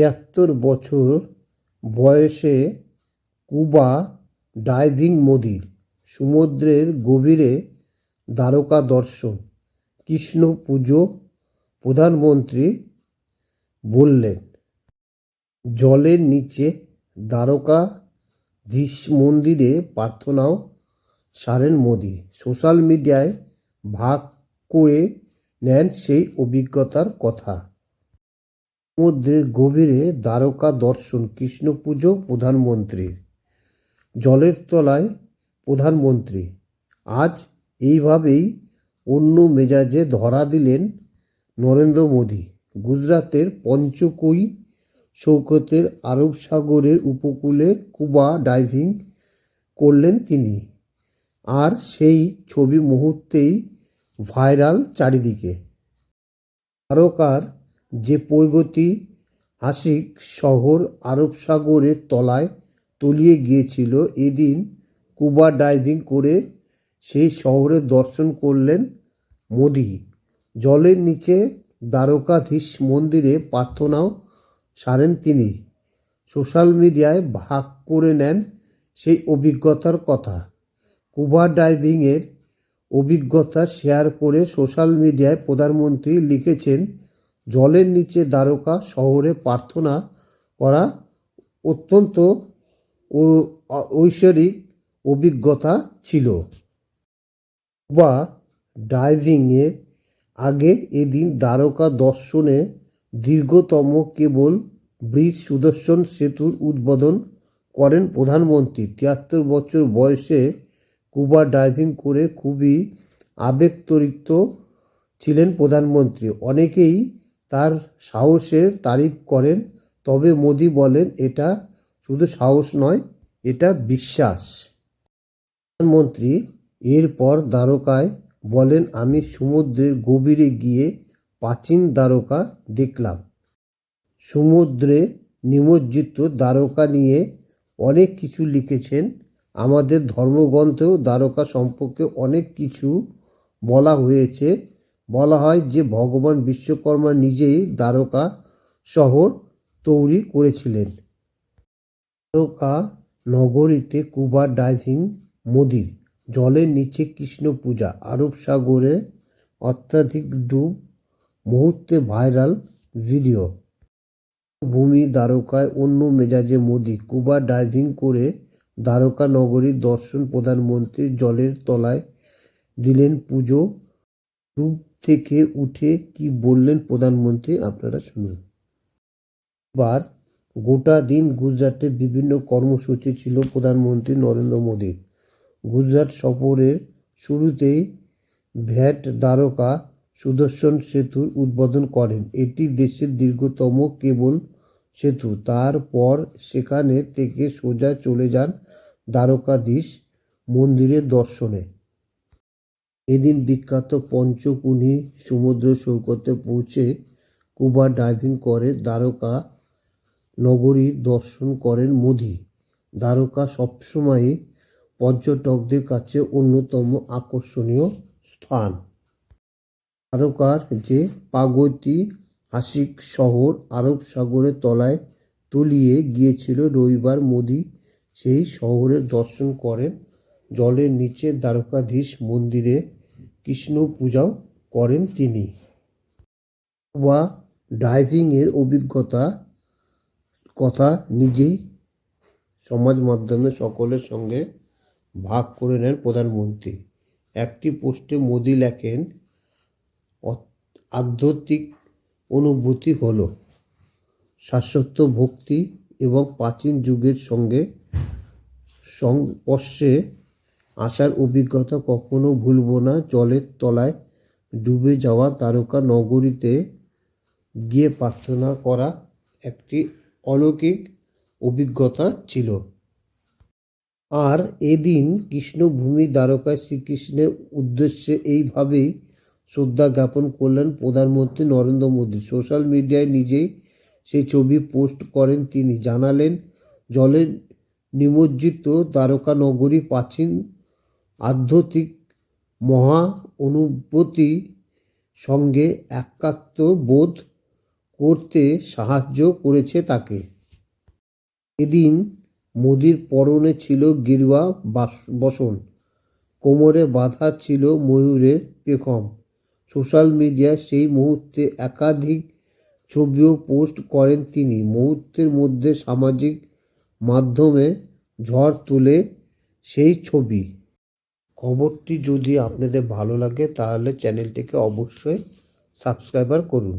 ৭৩ বছর বয়সে scuba diving মোদির, সমুদ্রের গভীরে দ্বারকা দর্শন, কৃষ্ণ পুজো। প্রধানমন্ত্রী বললেন, জলের নিচে দ্বারকাধীশ মন্দিরে প্রার্থনাও সারেন মোদি। সোশ্যাল মিডিয়ায় ভাগ করে নেন সেই অভিজ্ঞতার কথা। সমুদ্রের গভীরে দ্বারকা দর্শন, কৃষ্ণ পুজো প্রধানমন্ত্রীর। জলের তলায় প্রধানমন্ত্রী আজ এইভাবেই অন্য মেজাজে ধরা দিলেন নরেন্দ্র মোদি। গুজরাতের পঞ্চকুই সৈকতের আরব সাগরের উপকূলে স্কুবা ডাইভিং করলেন তিনি। আর সেই ছবি মুহূর্তেই ভাইরাল চারিদিকে। দ্বারকার যে প্রাগৈতিহাসিক শহর আরব সাগরের তলায় তলিয়ে গিয়েছিল, এদিন স্কুবা ডাইভিং করে সেই শহরের দর্শন করলেন মোদি। জলের নিচে দ্বারকাধীশ মন্দিরে প্রার্থনাও সারেন তিনি। সোশ্যাল মিডিয়ায় ভাগ করে নেন সেই অভিজ্ঞতার কথা। স্কুবা ডাইভিংয়ের অভিজ্ঞতা শেয়ার করে সোশ্যাল মিডিয়ায় প্রধানমন্ত্রী লিখেছেন, জলের নিচে দ্বারকা শহরে প্রার্থনা করা অত্যন্ত ঐশ্বরিক অভিজ্ঞতা ছিল। স্কুবা ডাইভিংয়ের আগে এদিন দ্বারকা দর্শনে দীর্ঘতম কেবল ব্রিজ সুদর্শন সেতুর উদ্বোধন করেন প্রধানমন্ত্রী। ৭৩ বছর বয়সে স্কুবা ডাইভিং করে খুবই আবেগতাড়িত ছিলেন প্রধানমন্ত্রী। অনেকেই তার সাহসের তারিফ করেন, তবে মোদি বলেন, এটা শুধু সাহস নয়, এটা বিশ্বাস। প্রধানমন্ত্রী এরপর দ্বারকায় বলেন, আমি সমুদ্রের গভীরে গিয়ে প্রাচীন দ্বারকা দেখলাম। সমুদ্রে নিমজ্জিত দ্বারকা নিয়ে অনেক কিছু লিখেছেন। আমাদের ধর্মগ্রন্থেও দ্বারকা সম্পর্কে অনেক কিছু বলা হয়েছে। বলা হয় যে ভগবান বিশ্বকর্মা নিজেই দ্বারকা শহর তৈরি করেছিলেন। দ্বারকা নগরীতে স্কুবা ডাইভিং মোদির, জলের নিচে কৃষ্ণ পূজা, আরব সাগরে অত্যাধিক ডুব, মুহূর্তে ভাইরাল ভিডিও। ভূমি দ্বারকায় অন্য মেজাজে মোদি, স্কুবা ডাইভিং করে দ্বারকা নগরীর দর্শন। প্রধানমন্ত্রী জলের তলায় দিলেন পুজো। ডুব থেকে উঠে কি বললেন প্রধানমন্ত্রী, আপনারা শুনুন। এবার গোটা দিন গুজরাটে বিভিন্ন কর্মসূচি ছিল প্রধানমন্ত্রী নরেন্দ্র মোদির। গুজরাট সফরের শুরুতেই ভ্যাট দ্বারকা সুদর্শন সেতুর উদ্বোধন করেন। এটি দেশের দীর্ঘতম কেবল সেতু। তারপর সেখানে থেকে সোজা চলে যান দ্বারকাধীশ মন্দিরের দর্শনে। এদিন বিখ্যাত পঞ্চকুনি সমুদ্র সৈকতে পৌঁছে স্কুবা ডাইভিং করে দ্বারকা নগরীর দর্শন করেন মোদি। দ্বারকা সবসময়ই পর্যটকদের কাছে অন্যতম আকর্ষণীয় স্থান। দ্বারকার যে প্রাগৈতিহাসিক শহর আরব সাগরের তলায় তলিয়ে গিয়েছিল, রবিবার মোদি সেই শহরের দর্শন করেন। জলের নিচে দ্বারকাধীশ মন্দিরে কৃষ্ণ পূজাও করেন তিনি। স্কুবা ডাইভিংয়ের অভিজ্ঞতার কথা নিজেই সমাজ মাধ্যমে সকলের সঙ্গে ভাগ করে নেন প্রধানমন্ত্রী। একটি পোস্টে মোদি লেখেন, আধ্যাত্মিক অনুভূতি হলো শাশ্বত ভক্তি এবং প্রাচীন যুগের সঙ্গে সংস্পর্শে আসার অভিজ্ঞতা কখনো ভুলব না। জলের তলায় ডুবে যাওয়া দ্বারকা নগরীতে গিয়ে প্রার্থনা করা একটি অলৌকিক অভিজ্ঞতা ছিল। আর এদিন কৃষ্ণভূমি দ্বারকায় শ্রীকৃষ্ণের উদ্দেশ্যে এইভাবেই শ্রদ্ধা জ্ঞাপন করলেন প্রধানমন্ত্রী নরেন্দ্র মোদি। সোশ্যাল মিডিয়ায় নিজেই সেই ছবি পোস্ট করেন তিনি। জানালেন, জলের নিমজ্জিত দ্বারকা নগরী প্রাচীন আধ্যাত্মিক মহা অনুভূতি সঙ্গে একাত্ম বোধ করতে সাহায্য করেছে তাকে। এদিন মোদির পরনে ছিল গেরুয়া বসন, কোমরে বাঁধা ছিল ময়ূরের পেখম। সোশ্যাল মিডিয়ায় সেই মুহূর্তে একাধিক ছবিও পোস্ট করেন তিনি। মুহূর্তের মধ্যে সামাজিক মাধ্যমে ঝড় তুলে সেই ছবি। খবরটি যদি আপনাদের ভালো লাগে তাহলে চ্যানেলটিকে অবশ্যই সাবস্ক্রাইব করুন।